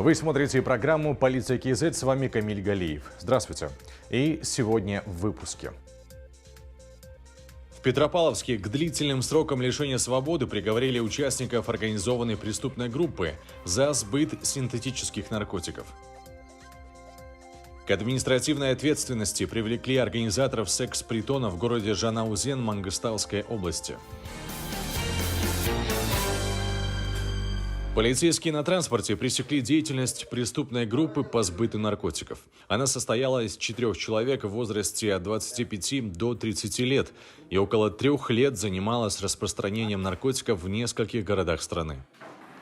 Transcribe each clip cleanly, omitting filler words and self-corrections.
Вы смотрите программу «Полиция КЗ», с вами Камиль Галиев. Здравствуйте. И сегодня в выпуске. В Петропавловске к длительным срокам лишения свободы приговорили участников организованной преступной группы за сбыт синтетических наркотиков. К административной ответственности привлекли организаторов секс-притона в городе Жанаузен Мангыстауской области. Полицейские на транспорте пресекли деятельность преступной группы по сбыту наркотиков. Она состояла из 4 человек в возрасте от 25 до 30 лет и около 3 лет занималась распространением наркотиков в нескольких городах страны.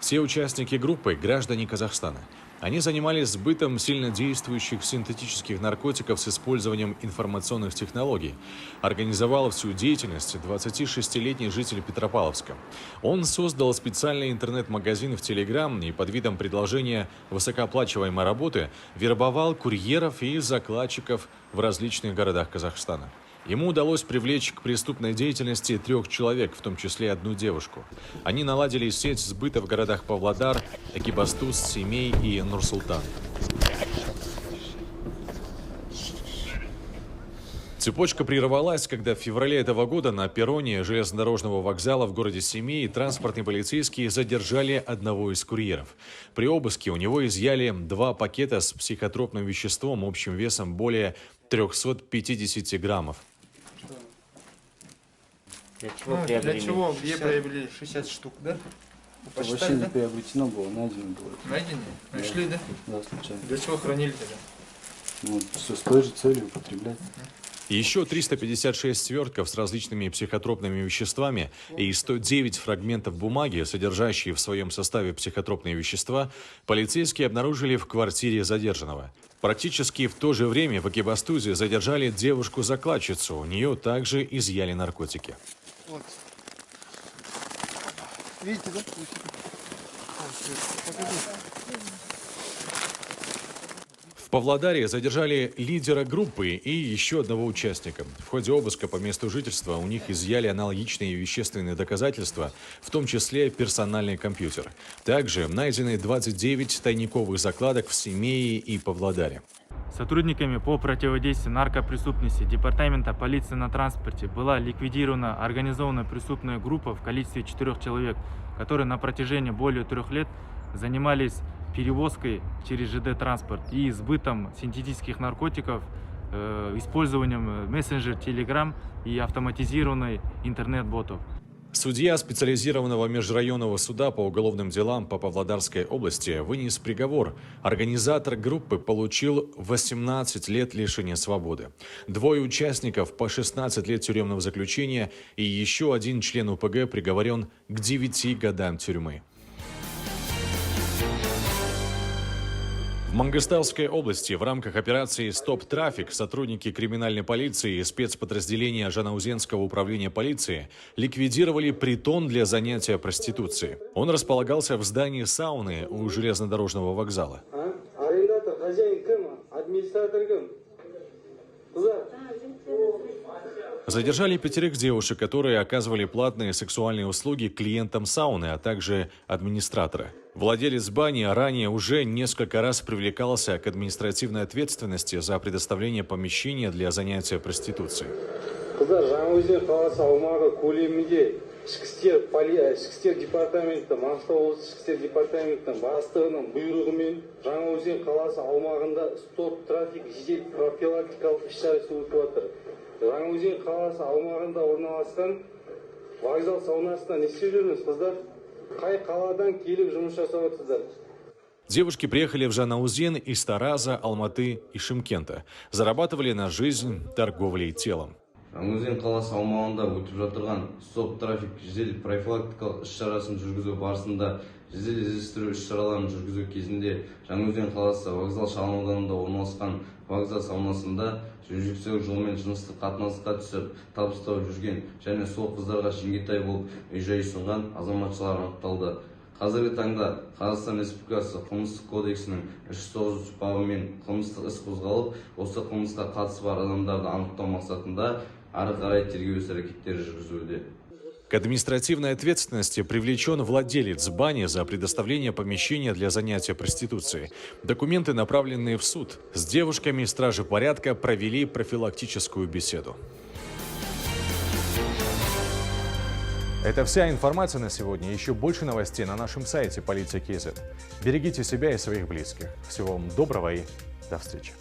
Все участники группы – граждане Казахстана. Они занимались сбытом сильнодействующих синтетических наркотиков с использованием информационных технологий. Организовал всю деятельность 26-летний житель Петропавловска. Он создал специальный интернет-магазин в Телеграм и под видом предложения высокооплачиваемой работы вербовал курьеров и закладчиков в различных городах Казахстана. Ему удалось привлечь к преступной деятельности 3 человек, в том числе 1 девушку. Они наладили сеть сбыта в городах Павлодар, Экибастуз, Семей и Нур-Султан. Цепочка прервалась, когда в феврале этого года на перроне железнодорожного вокзала в городе Семей транспортные полицейские задержали одного из курьеров. При обыске у него изъяли 2 пакета с психотропным веществом общим весом более 350 граммов. Для чего приобрели? Для чего? Где приобрели? 60 штук, да? Это вообще не приобретено было, найдено было. Найдено? Нашли, да? Да, случайно. Для чего хранили тогда? Ну, все с той же целью употреблять. Еще 356 свертков с различными психотропными веществами и 109 фрагментов бумаги, содержащие в своем составе психотропные вещества, полицейские обнаружили в квартире задержанного. Практически в то же время в Экибастузе задержали девушку-закладчицу. У нее также изъяли наркотики. Вот. Видите, да? В Павлодаре задержали лидера группы и еще 1 участника. В ходе обыска по месту жительства у них изъяли аналогичные вещественные доказательства, в том числе персональный компьютер. Также найдены 29 тайниковых закладок в Семее и Павлодаре. Сотрудниками по противодействию наркопреступности Департамента полиции на транспорте была ликвидирована организованная преступная группа в количестве 4 человек, которые на протяжении более 3 лет занимались перевозкой через ЖД-транспорт и сбытом синтетических наркотиков, использованием мессенджер Telegram и автоматизированной интернет-ботов. Судья специализированного межрайонного суда по уголовным делам по Павлодарской области вынес приговор. Организатор группы получил 18 лет лишения свободы. 2 участников по 16 лет тюремного заключения и еще 1 член УПГ приговорен к 9 годам тюрьмы. В Мангыстауской области в рамках операции «Стоп-трафик» сотрудники криминальной полиции и спецподразделения Жанаузенского управления полиции ликвидировали притон для занятия проституцией. Он располагался в здании сауны у железнодорожного вокзала. Арендатор, хозяин кем? Администратор кем? Задержали 5 девушек, которые оказывали платные сексуальные услуги клиентам сауны, а также администратора. Владелец бани ранее уже несколько раз привлекался к административной ответственности за предоставление помещения для занятия проституцией. Ішкі істер департаменті, Маңғыстау облысы ішкі істер департаментінің бастығының бұйрығымен Жаңаөзен қаласы аумағында стоп-трафик жедел профилактикалық іс-шарасы өтіп жатыр. Жаңаөзен қаласы аумағында орналасқан вокзал саунасына не істеп жүрміз, қыздар? Қай қаладан келіп жұмыс жасап жатырсыздар? Девушки приехали в Жанаузен из Тараза, Алматы и Шымкента. Зарабатывали на жизнь торговлей телом. Жаңаөзен қаласы аумағында өтіп жатырған стоп-трафик жедел профилактикалық іс-шарасын жүргізу барысында жедел іздестіру іс-шараларын жүргізу кезінде Жаңаөзен қаласы вокзал шағын ауданында орналасқан вокзал саунасында жөнсіз жолмен жыныстық қатынасқа түсіп табыс тауып жүрген және сол қыздарға жеңгетай болып үй-жай ұсынған азаматшалар анықталды. Қазіргі таңда Қазақстан Республикасы қылмыстық кодексінің 393 бабымен қылмыстық іс қозғалып, осы қылмысқа қатысы бар адамдарды анықтау мақсатында ары қарай тергеу іс-әрекеттері жүргізілуде. К административной ответственности привлечен владелец бани за предоставление помещения для занятия проституцией. Документы, направленные в суд. С девушками стражи порядка провели профилактическую беседу. Это вся информация на сегодня. Еще больше новостей на нашем сайте Полиция.kz. Берегите себя и своих близких. Всего вам доброго и до встречи.